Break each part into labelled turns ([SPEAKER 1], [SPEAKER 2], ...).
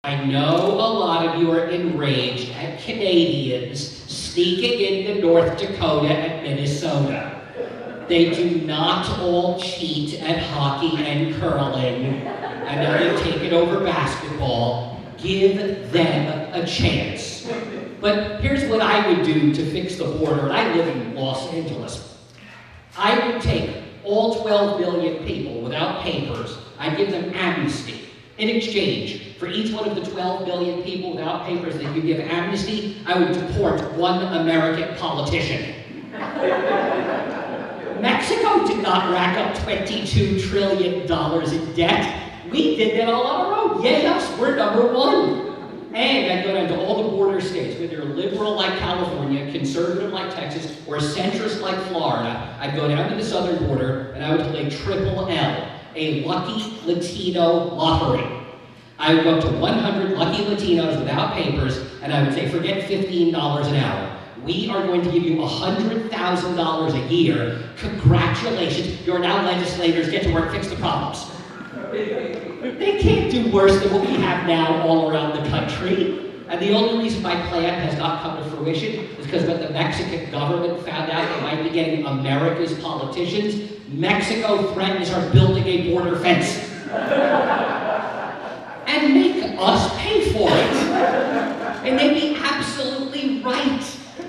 [SPEAKER 1] I know a lot of you are enraged at Canadians sneaking into North Dakota and Minnesota. They do not all cheat at hockey and curling. I know they've taken over basketball. Give them a chance. But here's what I would do to fix the border, and I live in Los Angeles. I would take all 12 million people without papers, I'd give them amnesty. In exchange, for each one of the 12 million people without papers that you give amnesty, I would deport one American politician. Mexico did not rack up $22 trillion in debt. We did that all on our own. Yes, we're number one. And I'd go down to all the border states, whether you're liberal like California, conservative like Texas, or centrist like Florida. I'd go down to the southern border and I would play Triple L, a lucky Latino lottery. I would go up to 100 lucky Latinos without papers and I would say, forget $15 an hour. We are going to give you $100,000 a year. Congratulations, you're now legislators, get to work, fix the problems. They can't do worse than what we have now all around the country. And the only reason my plan has not come to fruition is because when the Mexican government found out they might be getting America's politicians, Mexico threatened to start building a border fence. And make us pay for it. And they'd be absolutely right.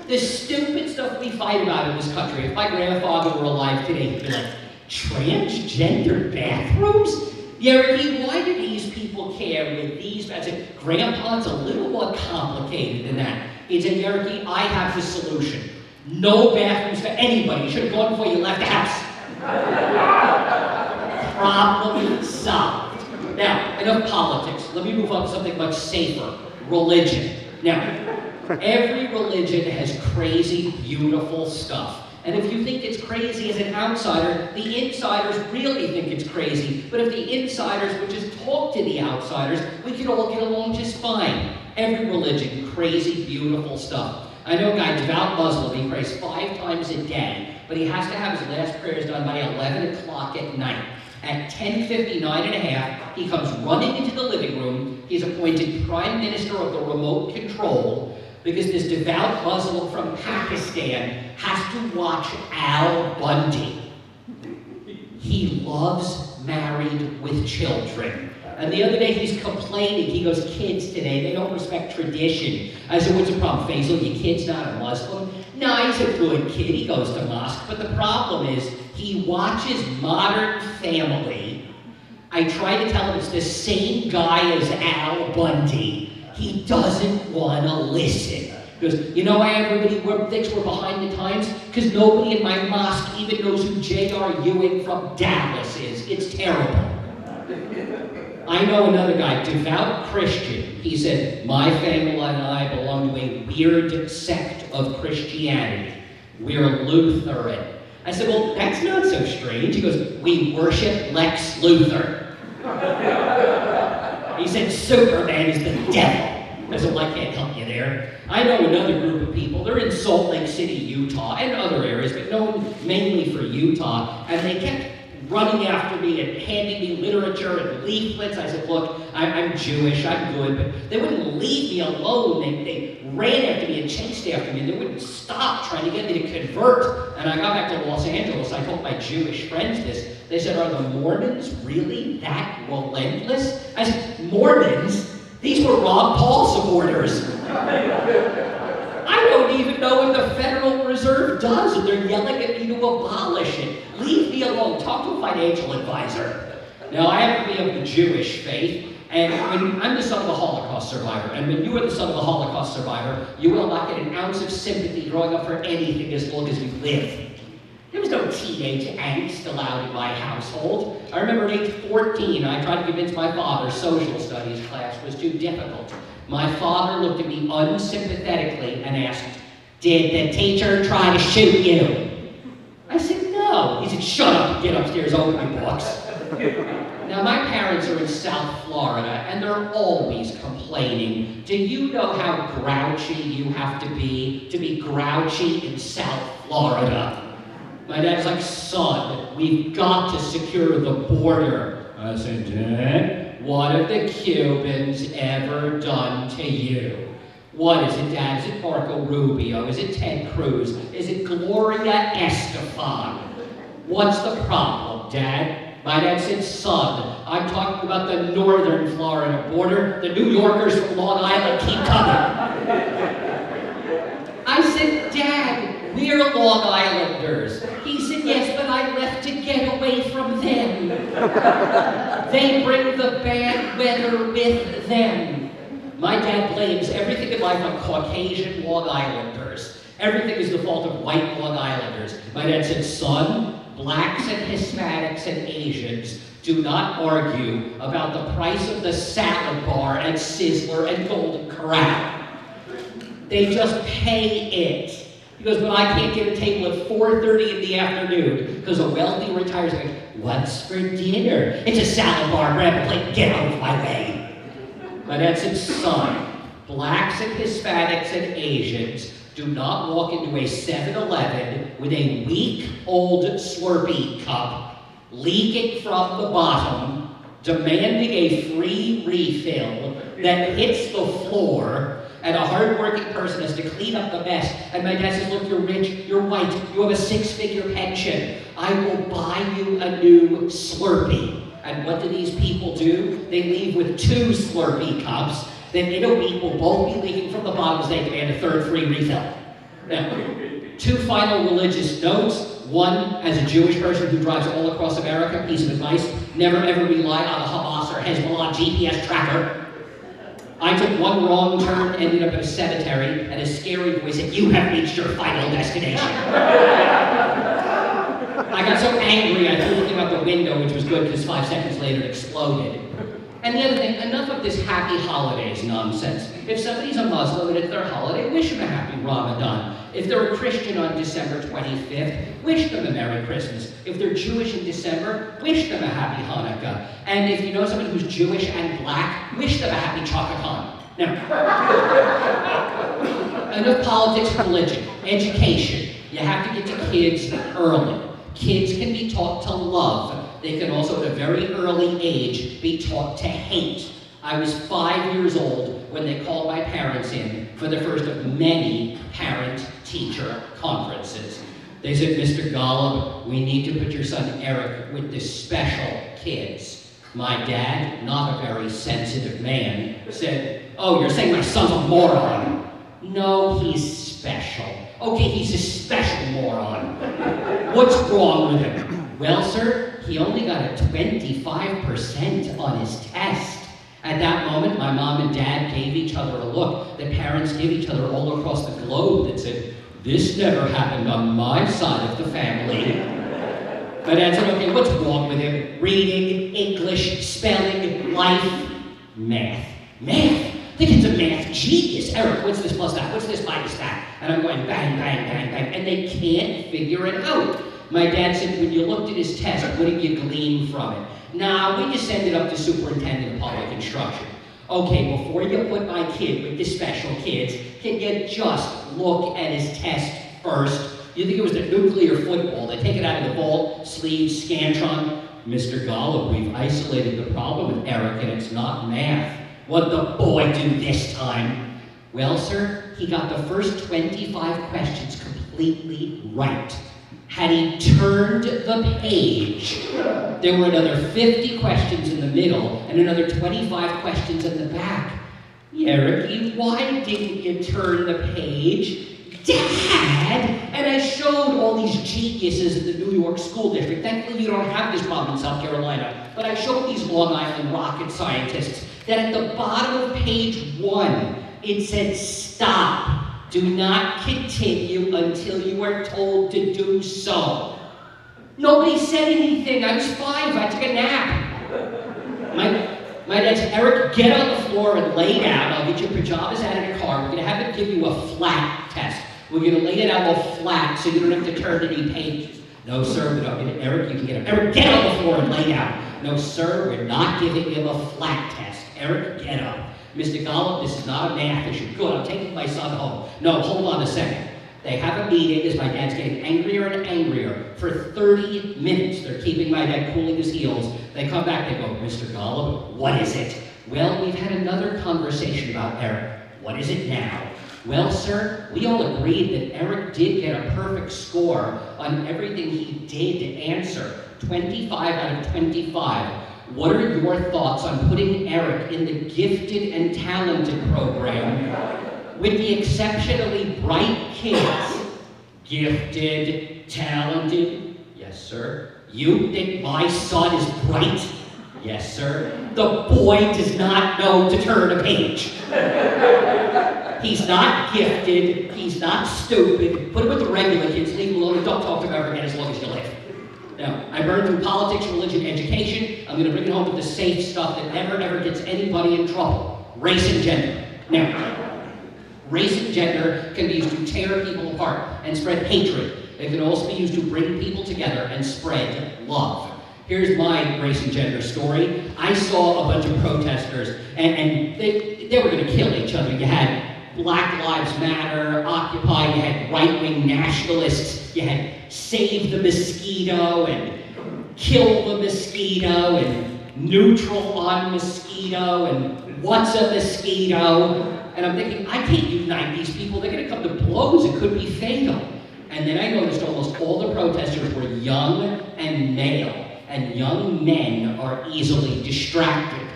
[SPEAKER 1] The stupid stuff we fight about in this country, if my grandfather were alive today, he'd be like, transgender bathrooms? Yeah, Ricky, why do these people care with these? I said, Grandpa, it's a little more complicated than that. He said, yeah, Ricky, I have the solution. No bathrooms for anybody. You should have gone before you left the house. Problem solved. Now, enough politics. Let me move on to something much safer. Religion. Now, every religion has crazy, beautiful stuff. And if you think it's crazy as an outsider, the insiders really think it's crazy. But if the insiders would just talk to the outsiders, we could all get along just fine. Every religion, crazy, beautiful stuff. I know a guy, devout Muslim, he prays 5 times a day, but he has to have his last prayers done by 11 o'clock at night. At 10:59 and a half, he comes running into the living room. He's appointed Prime Minister of the Remote Control because this devout Muslim from Pakistan has to watch Al Bundy. He loves Married with Children. And the other day he's complaining, he goes, kids today, they don't respect tradition. I said, what's the problem, Faisal? Your kid's not a Muslim? No, he's a good kid, he goes to mosque. But the problem is, he watches Modern Family. I try to tell him it's the same guy as Al Bundy. He doesn't want to listen. He goes, you know why everybody thinks we're behind the times? Because nobody in my mosque even knows who J.R. Ewing from Dallas is. It's terrible. I know another guy, devout Christian. He said, my family and I belong to a weird sect of Christianity. We're Lutheran. I said, well, that's not so strange. He goes, we worship Lex Luthor. He said, Superman is the devil. I said, well, I can't help you there. I know another group of people. They're in Salt Lake City, Utah, and other areas, but known mainly for Utah. And they kept running after me and handing me literature and leaflets. I said, look, I'm Jewish, I'm good, but they wouldn't leave me alone. They ran after me and chased after me, and they wouldn't stop trying to get me to convert. And I got back to Los Angeles. I told my Jewish friends this. They said, are the Mormons really that relentless? I said, Mormons? These were Ron Paul supporters. I don't even know what the Federal Reserve does, and they're yelling at me to abolish it. Leave me alone. Talk to a financial advisor. Now, I happen to be of the Jewish faith, and I'm the son of a Holocaust survivor, and when you are the son of a Holocaust survivor, you will not get an ounce of sympathy growing up for anything as long as you live. There was no teenage angst allowed in my household. I remember at age 14, I tried to convince my father social studies class was too difficult. My father looked at me unsympathetically and asked, did the teacher try to shoot you? I said, no. He said, shut up, get upstairs, open your books. Now, my parents are in South Florida, and they're always complaining. Do you know how grouchy you have to be grouchy in South Florida? My dad's like, son, we've got to secure the border. I said, Dad, what have the Cubans ever done to you? What is it, Dad? Is it Marco Rubio? Is it Ted Cruz? Is it Gloria Estefan? What's the problem, Dad? My dad said, son, I'm talking about the northern Florida border. The New Yorkers from Long Island keep coming. I said, Dad, we're Long Islanders. He said, yes, but I left to get away from them. They bring the bad weather with them. My dad blames everything in life on Caucasian Long Islanders. Everything is the fault of white Long Islanders. My dad said, son, blacks and Hispanics and Asians do not argue about the price of the salad bar at Sizzler and Golden Corral. They just pay it. He goes, but I can't get a table at 4:30 in the afternoon because a wealthy retiree's like, what's for dinner? It's a salad bar, grab a plate, get out of my way. My dad said, son, blacks and Hispanics and Asians do not walk into a 7-Eleven with a week-old Slurpee cup, leaking from the bottom, demanding a free refill that hits the floor, and a hard-working person has to clean up the mess. And my dad says, look, you're rich, you're white, you have a 6-figure pension. I will buy you a new Slurpee. And what do these people do? They leave with 2 Slurpee cups. Then in a week, we'll both be leaking from the bottom as they demand a 3rd free refill. Now, 2 final religious notes. One, as a Jewish person who drives all across America, piece of advice, never ever rely on a Hamas or Hezbollah GPS tracker. I took one wrong turn, ended up in a cemetery, and a scary voice said, you have reached your final destination. I got so angry I threw the thing out the window, which was good because 5 seconds later it exploded. And the other thing, enough of this happy holidays nonsense. If somebody's a Muslim and it's their holiday, wish them a happy Ramadan. If they're a Christian on December 25th, wish them a Merry Christmas. If they're Jewish in December, wish them a happy Hanukkah. And if you know someone who's Jewish and black, wish them a happy Chakakan. Now, enough politics, religion, education. You have to get to kids early. Kids can be taught to love. They can also, at a very early age, be taught to hate. I was 5 years old when they called my parents in for the first of many parent-teacher conferences. They said, Mr. Golub, we need to put your son Eric with the special kids. My dad, not a very sensitive man, said, oh, you're saying my son's a moron. No, he's special. Okay, he's a special moron. What's wrong with him? Well, sir, he only got a 25% on his test. At that moment, my mom and dad gave each other a look that parents give each other all across the globe that said, this never happened on my side of the family. My dad said, okay, what's wrong with him? Reading, English, spelling, life, math. Math? The kid's a math genius. Eric, what's this plus that? What's this minus that? And I'm going bang, bang, bang, bang, and they can't figure it out. My dad said, when you looked at his test, what did you glean from it? Nah, we just send it up to superintendent of public instruction. Okay, before you put my kid with the special kids, can you just look at his test first? You think it was the nuclear football? They take it out of the vault, sleeves, Scantron. Mr. Golub, we've isolated the problem with Eric, and it's not math. What'd the boy do this time? Well, sir, he got the first 25 questions completely right. Had he turned the page, there were another 50 questions in the middle and another 25 questions in the back. Eric, why didn't you turn the page? Dad! And I showed all these geniuses in the New York school district. Thankfully, you don't have this problem in South Carolina. But I showed these Long Island rocket scientists that at the bottom of page 1, it said, stop. Do not continue until you are told to do so. Nobody said anything. I was 5. I took a nap. My dad said, Eric, get on the floor and lay down. I'll get your pajamas out of the car. We're going to have it give you a flat test. We're going to lay it out all flat so you don't have to turn any pages. No, sir, we don't get it. Eric, you can get up. Eric, get on the floor and lay down. No, sir, we're not giving him a flat test. Eric, get up. Mr. Golub, this is not a math issue. Good, I'm taking my son home. No, hold on a second. They have a meeting as my dad's getting angrier and angrier. For 30 minutes, they're keeping my dad cooling his heels. They come back, they go, Mr. Gollum, what is it? Well, we've had another conversation about Eric. What is it now? Well, sir, we all agreed that Eric did get a perfect score on everything he did answer. 25 out of 25. What are your thoughts on putting Eric in the gifted and talented program with the exceptionally bright kids? Gifted, talented? Yes, sir. You think my son is bright? Yes, sir. The boy does not know to turn a page. He's not gifted. He's not stupid. Put him with the regular kids. Leave him alone and don't talk to him ever again as long as you live. Now, I burned through politics, religion, education. I'm going to bring it home to the safe stuff that never, ever gets anybody in trouble. Race and gender. Now, race and gender can be used to tear people apart and spread hatred. It can also be used to bring people together and spread love. Here's my race and gender story. I saw a bunch of protesters, and they were going to kill each other. You had Black Lives Matter, Occupy, you had right-wing nationalists, you had Save the Mosquito, and Kill the Mosquito, and Neutral on Mosquito, and What's a Mosquito? And I'm thinking, I can't unite these people, they're going to come to blows, it could be fatal. And then I noticed almost all the protesters were young and male, and young men are easily distracted.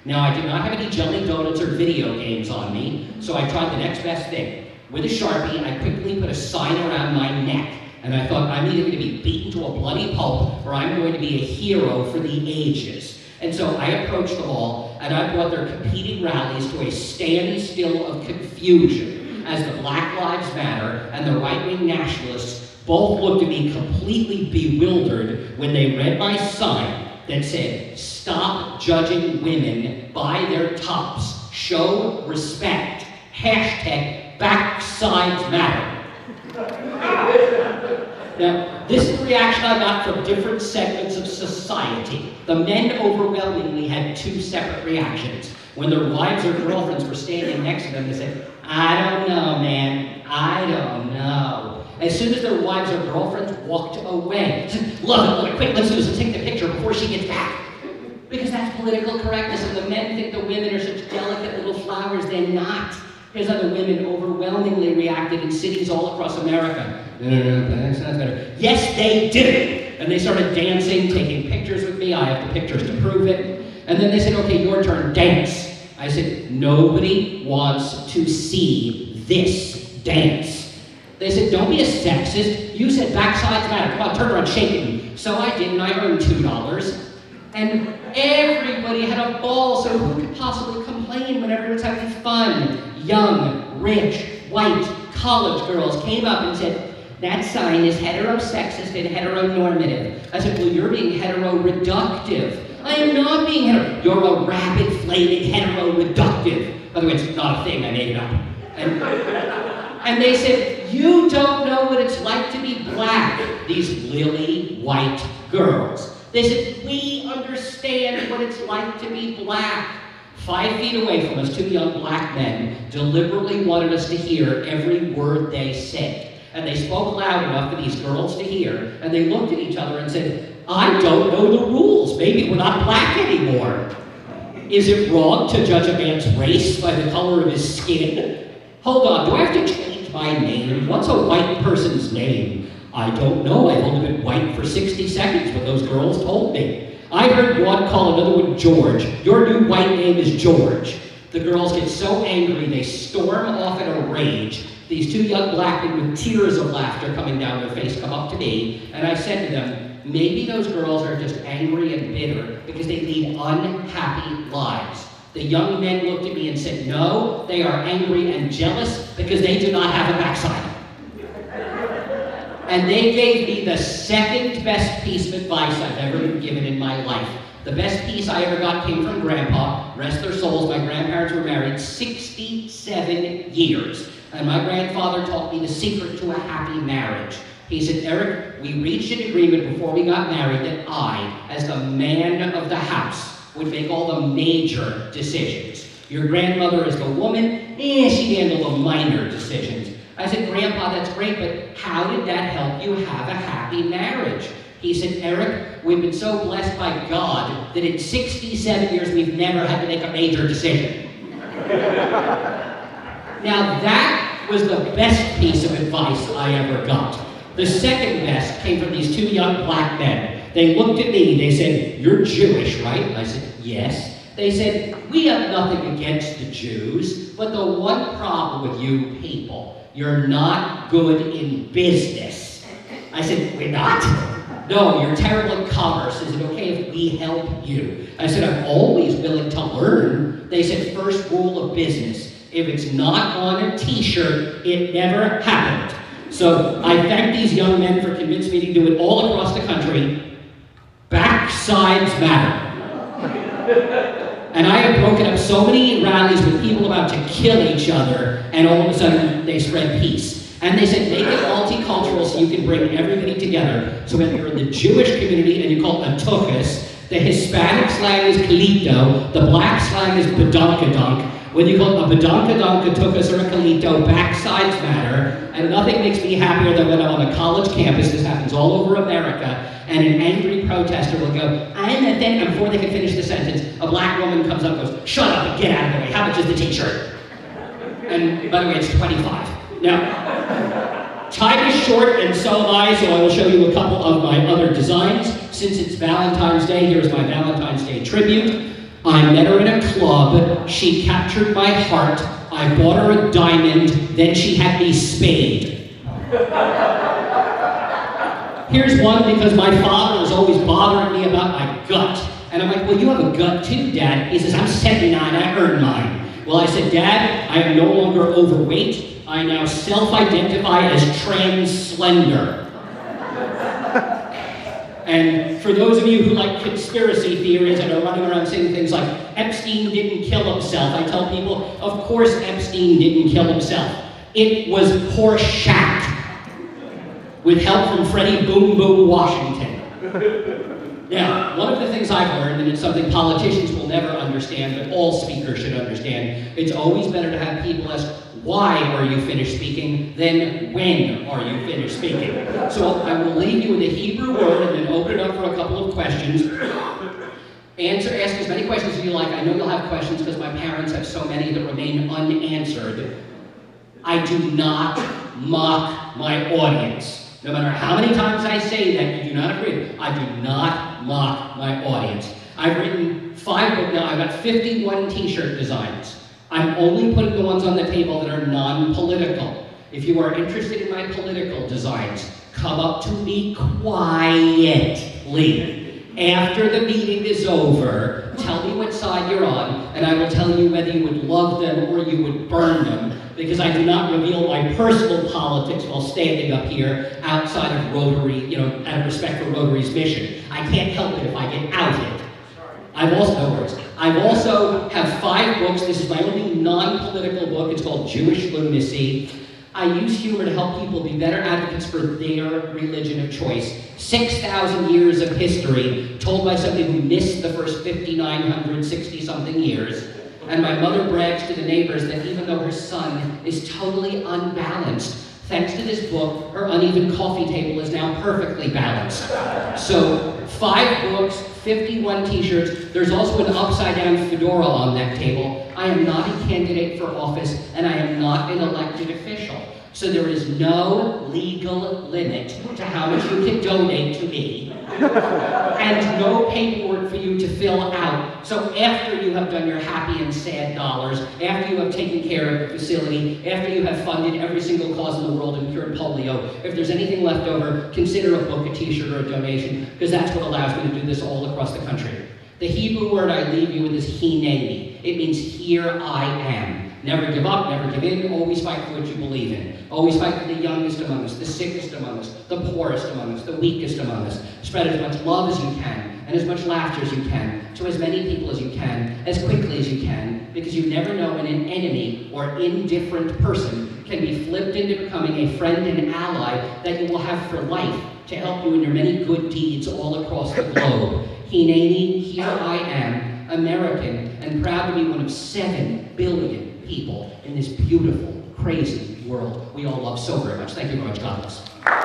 [SPEAKER 1] Now, I did not have any jelly donuts or video games on me, so I tried the next best thing. With a Sharpie, I quickly put a sign around my neck, and I thought, I'm either going to be beaten to a bloody pulp, or I'm going to be a hero for the ages. And so I approached them all, and I brought their competing rallies to a standstill of confusion, as the Black Lives Matter and the right-wing nationalists both looked at me completely bewildered when they read my sign that said, stop judging women by their tops. Show respect. Hashtag backsides matter. Now, this is the reaction I got from different segments of society. The men overwhelmingly had two separate reactions. When their wives or girlfriends were standing next to them, they said, I don't know, man. I don't know. As soon as their wives or girlfriends walked away, said, love it, quick, let's do this and take the picture before she gets back. Because that's political correctness, and the men think the women are such delicate little flowers. They're not. Here's how the women overwhelmingly reacted in cities all across America. No, that sounds better. Yes, they did. And they started dancing, taking pictures with me. I have the pictures to prove it. And then they said, okay, your turn, dance. I said, nobody wants to see this dance. They said, don't be a sexist. You said backsides matter. Come on, turn around, shake it. So I did, and I earned $2. And everybody had a ball, so who could possibly complain when everyone's having fun? Young, rich, white, college girls came up and said, that sign is heterosexist and heteronormative. I said, well, you're being heteroreductive. I am not being hetero. You're a rabid, flaming heteroreductive. By the way, it's not a thing, I made it up. And they said, you don't know what it's like to be black, these lily white girls. They said, we understand what it's like to be black. 5 feet away from us, 2 young black men deliberately wanted us to hear every word they said. And they spoke loud enough for these girls to hear, and they looked at each other and said, I don't know the rules. Maybe we're not black anymore. Is it wrong to judge a man's race by the color of his skin? Hold on, do I have to change my name? What's a white person's name? I don't know. I've only been white for 60 seconds when those girls told me. I heard one call another one George. Your new white name is George. The girls get so angry they storm off in a rage. These 2 young black men with tears of laughter coming down their face come up to me, and I said to them, maybe those girls are just angry and bitter because they lead unhappy lives. The young men looked at me and said, no, they are angry and jealous because they do not have a backside. And they gave me the second best piece of advice I've ever been given in my life. The best piece I ever got came from Grandpa. Rest their souls, my grandparents were married 67 years. And my grandfather taught me the secret to a happy marriage. He said, Eric, we reached an agreement before we got married that I, as the man of the house, would make all the major decisions. Your grandmother, as the woman, she handled the minor decisions. I said, Grandpa, that's great, but how did that help you have a happy marriage? He said, Eric, we've been so blessed by God that in 67 years we've never had to make a major decision. Now that was the best piece of advice I ever got. The second best came from these two young black men. They looked at me, they said, you're Jewish, right? I said, yes. They said, we have nothing against the Jews, but the one problem with you people, you're not good in business. I said, we're not? No, you're terrible at commerce. Is it okay if we help you? I said, I'm always willing to learn. They said, first rule of business, if it's not on a t-shirt, it never happened. So I thank these young men for convincing me to do it all across the country. Backsides matter. And I have broken up so many rallies with people about to kill each other, and all of a sudden they spread peace. And they said, make it multicultural so you can bring everybody together. So when you're in the Jewish community and you call it a tuchus, the Hispanic slang is kalito, the black slang is badunkadunk. When you call it a badunkadunk, a tuchus, or a kalito, backsides matter. And nothing makes me happier than when I'm on a college campus, this happens all over America, and an angry protester will go, I'm a thing, and before they can finish the sentence, a black woman comes up and goes, shut up and get out of the way, how much is the t-shirt? And by the way, it's 25. Now, time is short and so am I, so I will show you a couple of my other designs. Since it's Valentine's Day, here's my Valentine's Day tribute. I met her in a club, she captured my heart, I bought her a diamond, then she had me spayed. Here's one because my father was always bothering me about my gut. And I'm like, well, you have a gut too, Dad. He says, I'm 79, I earned mine. Well, I said, Dad, I am no longer overweight. I now self-identify as trans-slender. And for those of you who like conspiracy theories and are running around saying things like, Epstein didn't kill himself, I tell people, of course Epstein didn't kill himself. It was Horseshack, with help from Freddie Boom Boom Washington. Now, one of the things I've learned, and it's something politicians will never understand, but all speakers should understand, it's always better to have people ask, why are you finished speaking, than when are you finished speaking? So I will leave you with a Hebrew word and then open it up for a couple of questions. Ask as many questions as you like. I know you'll have questions because my parents have so many that remain unanswered. I do not mock my audience. No matter how many times I say that, you do not agree. I do not mock my audience. I've written 5 books now. I've got 51 t-shirt designs. I'm only putting the ones on the table that are non-political. If you are interested in my political designs, come up to me quietly. After the meeting is over, tell me what side you're on, and I will tell you whether you would love them or you would burn them, because I do not reveal my personal politics while standing up here outside of Rotary, out of respect for Rotary's mission. I can't help it if I get outed. I've also have 5 books. This is my only non-political book. It's called Jewish Lunacy. I use humor to help people be better advocates for their religion of choice. 6,000 years of history told by somebody who missed the first 5,960-something years. And my mother brags to the neighbors that even though her son is totally unbalanced, thanks to this book, her uneven coffee table is now perfectly balanced. So 5 books, 51 t-shirts. There's also an upside-down fedora on that table. I am not a candidate for office, and I am not an elected official. So there is no legal limit to how much you can donate to me, and no paperwork for you to fill out. So after you have done your happy and sad dollars, after you have taken care of the facility, after you have funded every single cause in the world and cured polio, if there's anything left over, consider a book, a t-shirt, or a donation, because that's what allows me to do this all across the country. The Hebrew word I leave you with is hineni. It means here I am. Never give up, never give in, always fight for what you believe in. Always fight for the youngest among us, the sickest among us, the poorest among us, the weakest among us. Spread as much love as you can, and as much laughter as you can, to as many people as you can, as quickly as you can, because you never know when an enemy or indifferent person can be flipped into becoming a friend and ally that you will have for life to help you in your many good deeds all across the globe. Hineni, here I am, American, and proud to be one of 7 billion people in this beautiful, crazy world we all love so very much. Thank you very much. God bless.